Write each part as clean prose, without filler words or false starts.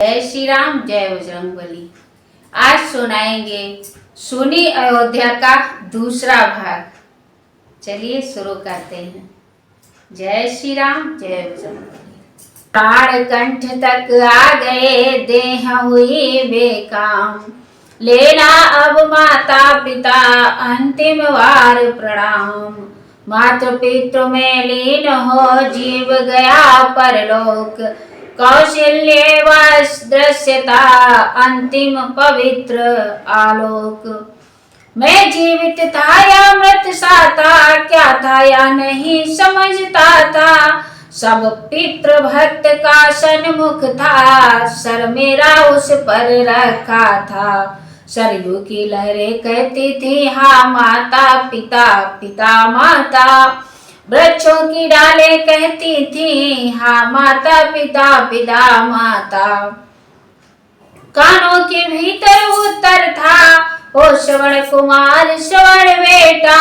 जय श्री राम, जय बजरंगबली। आज सुनाएंगे सुनी अयोध्या का दूसरा भाग। चलिए शुरू करते हैं। जय श्री राम, जय बजरंगबली। प्राण कंठ तक आ गए, देह हुई बेकाम, लेना अब माता पिता अंतिम वार प्रणाम। मातृ पितृ में लीन हो, जीव गया परलोक, कौशल्यवश दृश्यता अंतिम पवित्र आलोक। मैं जीवित था या मृत सा था, क्या था या नहीं समझता था। सब पितृ भक्त का सन्मुख था, सर मेरा उस पर रखा था। सरयू की लहरें कहती थी हाँ माता पिता, पिता माता। वृक्षों की डालें कहती थी हाँ माता पिता, पिता माता। कानों के भीतर उत्तर था, ओ श्रवण कुमार श्रवण बेटा।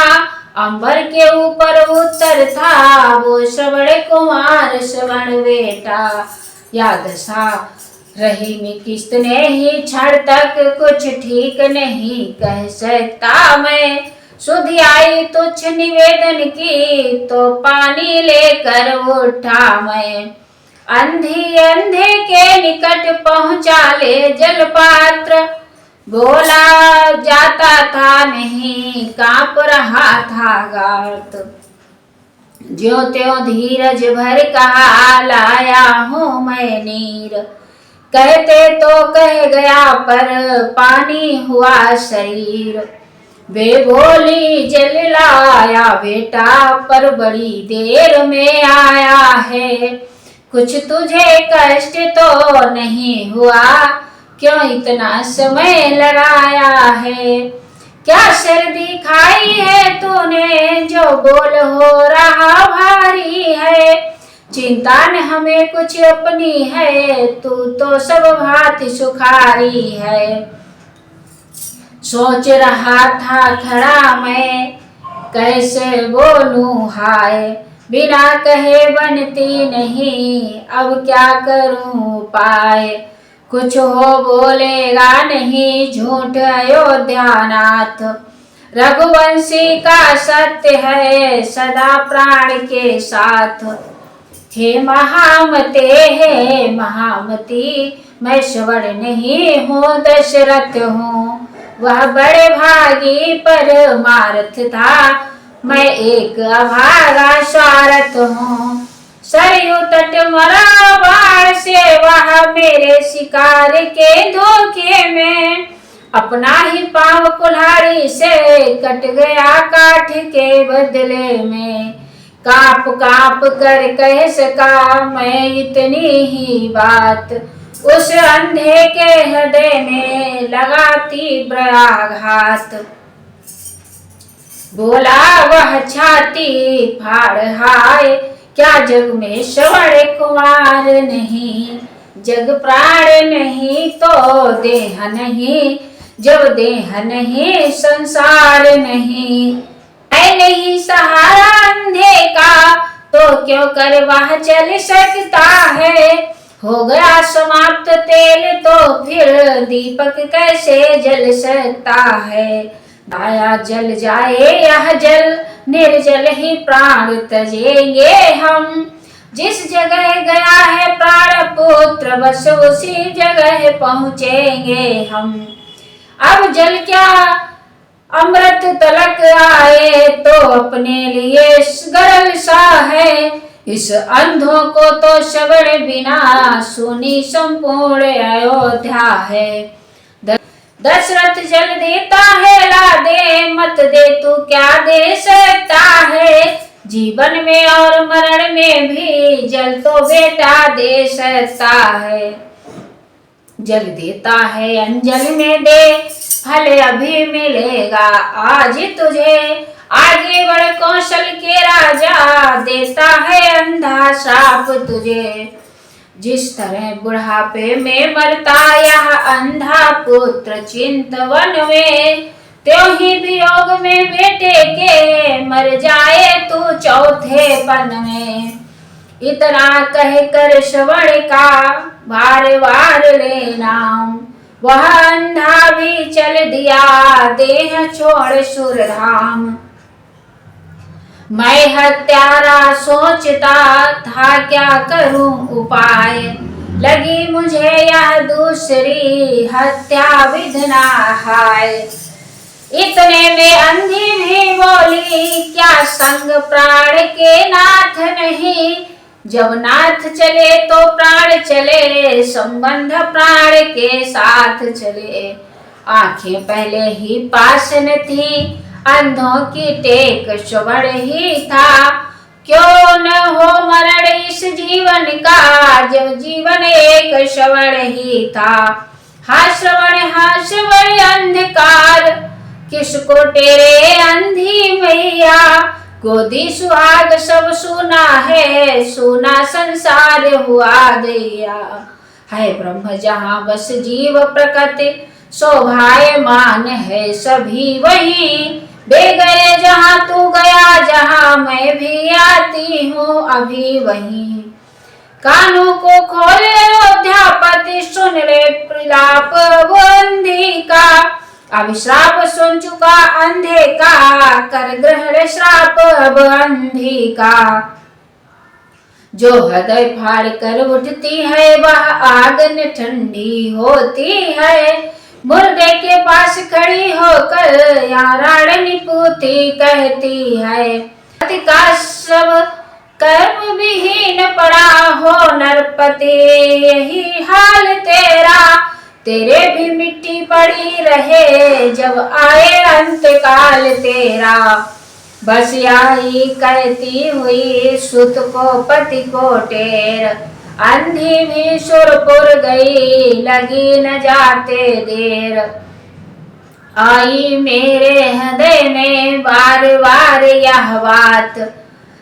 अंबर के ऊपर उत्तर था, वो श्रवण कुमार श्रवण बेटा। याद सा रही में किसने ही क्षण तक कुछ ठीक नहीं कह सकता मैं। सुधि आई तुच्छ निवेदन की, तो पानी लेकर उठा मैं। अंधी अंधे के निकट पहुंचा ले जल पात्र, बोला जाता था नहीं, कांप रहा था गात। ज्यों त्यों धीरज भर कहा, लाया हूँ मैं नीर। कहते तो कह गया पर पानी हुआ शरीर। वे बोली जल लाया बेटा, पर बड़ी देर में आया है। कुछ तुझे कष्ट तो नहीं हुआ, क्यों इतना समय लगाया है। क्या सर्दी खाई है तूने, जो बोल हो रहा भारी है। चिंता न हमें कुछ अपनी है, तू तो सब भांति सुखारी है। सोच रहा था खड़ा मैं, कैसे बोलूं हाय। बिना कहे बनती नहीं, अब क्या करूं उपाय। कुछ हो बोलेगा नहीं झूठ अयोध्यानाथ। रघुवंशी का सत्य है सदा प्राण के साथ। हे महामते हे महामती, मैं श्रवण नहीं हूँ दशरथ हूँ। वह बड़े भागी परमार्थ था, मैं एक अभागा स्वार्थ हूँ। सरयू तट मरा बाढ़ से, वह मेरे शिकार के धोखे में। अपना ही पांव कुल्हाड़ी से कट गया काठ के बदले में। कांप कांप कर कह सका मैं इतनी ही बात, उस अंधे के हृदय में लगा तीव्र आघात। बोला वह छाती फाड़ हाय, क्या जग में श्रवण कुमार नहीं। जग प्राण नहीं तो देह नहीं, जब देह नहीं संसार नहीं। है नहीं सहारा अंधे का, तो क्यों कर वह चल सकता है। हो गया समाप्त तेल तो फिर दीपक कैसे जल सकता है। आया जल जाए यह जल, निर्जल ही प्राण तजेंगे हम। जिस जगह गया है प्राण पुत्र, बस उसी जगह पहुँचेंगे हम। अब जल क्या अमृत तलक आए, तो अपने लिए गरल सा है। इस अंधों को तो श्रवण बिना सुनी संपूर्ण अयोध्या है। दशरथ जल देता है ला दे, मत दे तू क्या दे सकता है। जीवन में और मरण में भी जल तो बेटा दे सकता है। जल देता है अंजलि में दे, फल अभी मिलेगा आज तुझे। आगे बढ़ कौशल के राजा, देता है अंधा श्राप तुझे। जिस तरह बुढ़ापे में मरता यह अंधा पुत्र चिंतवन में, त्यों ही वियोग में बेटे के मर जाए तू चौथे पन में। इतना कह कर श्रवण का बार बार ले नाम। वह अंधा भी चल दिया देह छोड़ सुरधाम। मैं हत्यारा सोचता था क्या करूं उपाय, लगी मुझे यह दूसरी हत्या विधना हाय। इतने में अंधी भी बोली क्या संग प्राण के नाथ नहीं, जब नाथ चले तो प्राण चले, संबंध प्राण के साथ चले। आंखें पहले ही पास न थी, अंधों की टेक श्रवण ही था, क्यों न हो मरण इस जीवन का, जब जीवन एक श्रवण ही था। हा श्रवण अंधकार, किसको तेरे अंधी मैया, गोदी सुहाग सब सुना है, सुना संसार हुआ दैया। है ब्रह्म जहाँ बस जीव प्रकृति, शोभायमान है सभी वही। वे गए जहाँ तू गया, जहाँ मैं भी आती हूँ अभी वहीं। कानों को खोले अयोध्यापति, सुन ले प्रलाप बंदी का, अभिश्राप सुन चुका अंधे का, कर ग्रहण श्राप अब अंधी का। जो हृदय फाड़ कर उठती है वह आग न ठंडी होती है, मुर्दे के पास खड़ी होकर यारानी पूती कहती है। पति का सब कर्म विहीन पड़ा हो नरपति, यही हाल तेरा, तेरे भी मिट्टी पड़ी रहे जब आए अंत काल तेरा। बस यही कहती हुई सुत को पति को टेर, अंधी भी सुरपुर गई लगी न जाते देर। आई मेरे हृदय में बार बार यह बात,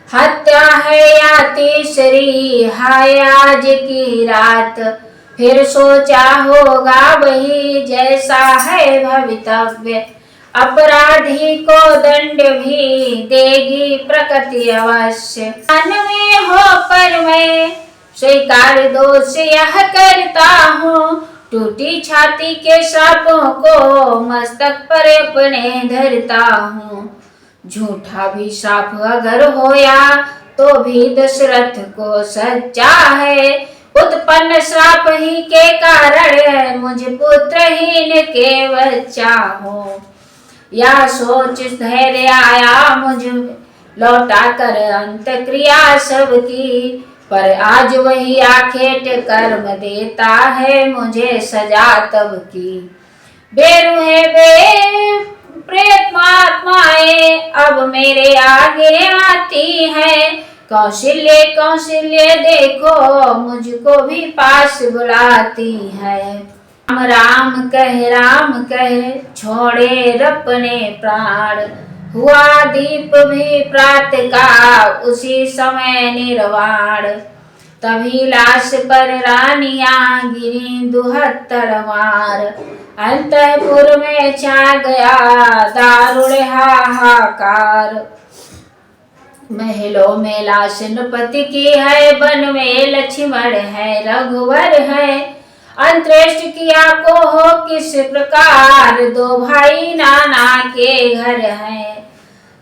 हत्या है या तीसरी हाय आज की रात। फिर सोचा होगा वही जैसा है भवितव्य, अपराधी को दंड भी देगी प्रकृति अवश्य। मन में हो पर मैं स्वीकार दोष यह करता हूँ, टूटी छाती के सांपों को मस्तक पर अपने धरता हूँ। झूठा भी साफ अगर होया तो भी दशरथ को सच्चा है, उत्पन्न श्राप ही के कारण मुझ पुत्रहीन के बच्चा हो। या सोच धैर्य आया मुझ लौटा कर अंत क्रिया सबकी, पर आज वही आखेट कर्म देता है मुझे सजा तब की। बेरुहे बे प्रेतमात्माएं अब मेरे आगे आती हैं, कौशल्य कौशल्य देखो मुझको भी पास बुलाती है। राम कह छोड़े रपने प्राण, हुआ दीप भी प्रात का उसी समय निर्वाण। तभी लाश पर रानियां गिरी दुहत्तर मार, अंतपुर में छा गया दारुण हाहाकार। महलों में लाश नृपति की है, वन में लक्ष्मण है रघुवर है। अंत्येष्टि किया को हो किस प्रकार, दो भाई नाना के घर हैं।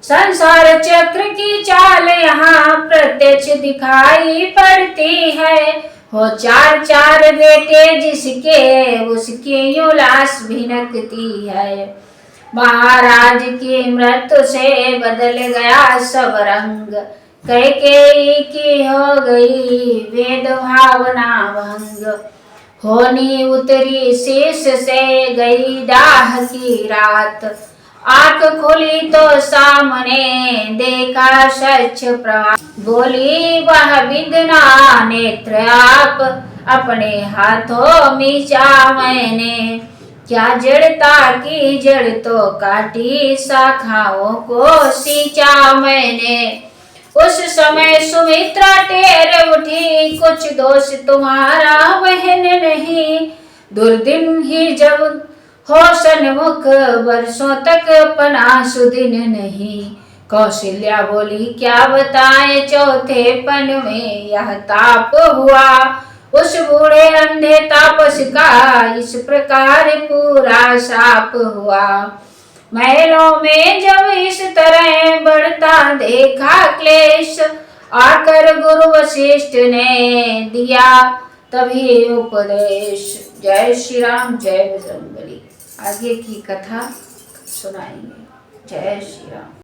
संसार चक्र की चाल यहाँ प्रत्यक्ष दिखाई पड़ती है, हो चार चार बेटे जिसके उसकी यूं लाश भिनकती है। महाराज की मृत्यु से बदल गया सब रंग, कैकेयी की हो गई वेद भावना भंग। होनी उतरी शीश से गई डाह की रात, आंख खुली तो सामने देखा सच प्रभात। बोली वह विदना नेत्र आप अपने हाथों मीचा मैंने, क्या जड़ता की जड़ तो काटी शाखाओं को सींचा मैंने। उस समय सुमित्रा टेर उठी, कुछ दोष तुम्हारा बहन नहीं, दुर्दिन ही जब हो सन्मुख वर्षों तक अपना सुदिन नहीं। कौशल्या बोली क्या बताएं चौथे पन में यह ताप हुआ, उस बूढ़े अंधे तापस का इस प्रकार पूरा शाप हुआ। महलों में जब इस तरह बढ़ता देखा क्लेश, आकर गुरु वशिष्ठ ने दिया तभी उपदेश। जय श्री राम, जय बजरंगबली। आगे की कथा सुनाएंगे। जय श्री राम।